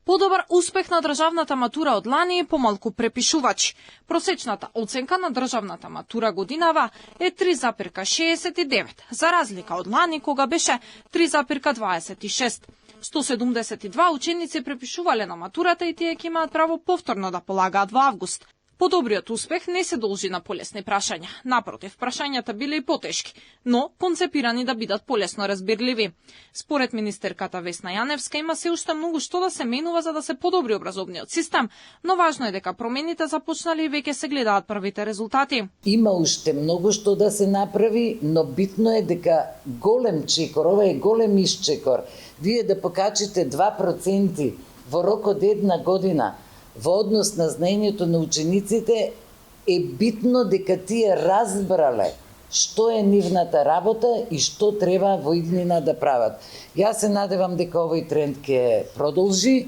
Подобар успех на државната матура од лани и помалку препишувачи. Просечната оценка на државната матура годинава е 3,69, за разлика од лани кога беше 3,26. 172 ученици препишувале на матурата и тие ќе имаат право повторно да полагаат во август. Подобриот успех не се должи на полесни прашања. Напротив, прашањата биле и потешки, но концепирани да бидат полесно разбирливи. Според министерката Весна Јаневска има се уште многу што да се менува за да се подобри образовниот систем, но важно е дека промените започнале и веќе се гледаат првите резултати. Има уште многу што да се направи, но битно е дека голем чекор, ова е голем исчекор. Вие да покачите 2% во рок од една година во однос на знаењето на учениците, е битно дека тие разбрале што е нивната работа и што треба во иднина да прават. Јас се надевам дека овој тренд ќе продолжи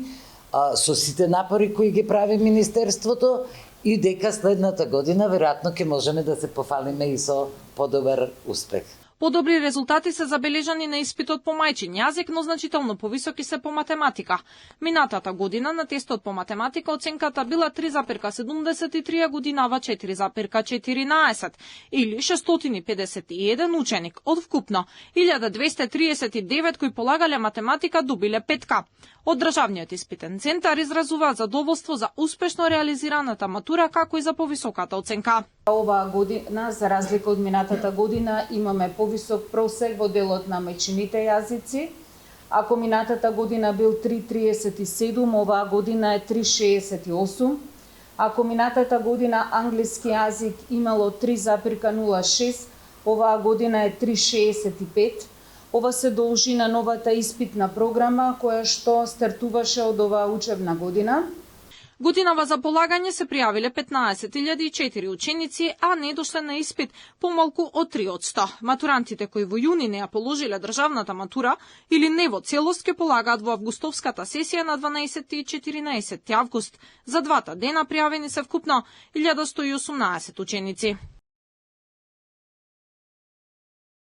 со сите напори кои ги прави Министерството и дека следната година веројатно ќе можеме да се пофалиме и со подобар успех. Подобри резултати се забележани на испитот по мајчин јазик, но значително повисоки се по математика. Минатата година на тестот по математика оценката била 3,73, а годинава 4,14 или 651 ученик од вкупно 1239 кои полагале математика добиле 5. Од државниот испитен центар изразуваат задоволство за успешно реализираната матура, како и за повисоката оценка. Оваа година, за разлика од минатата година, имаме повисок просек во делот на мајчините јазици. Ако минатата година бил 3,37, оваа година е 3,68. Ако минатата година англиски јазик имало 3,06, оваа година е 3,65. Ова се должи на новата испитна програма која што стартуваше од оваа учебна година. Годинава за полагање се пријавиле 15.004 ученици, а не дошле на испит помалку од 3%. Матурантите кои во јуни не ја положиле државната матура или не во целост ќе полагаат во августовската сесија на 12 и 14 август. За двата дена пријавени се вкупно 1118 ученици.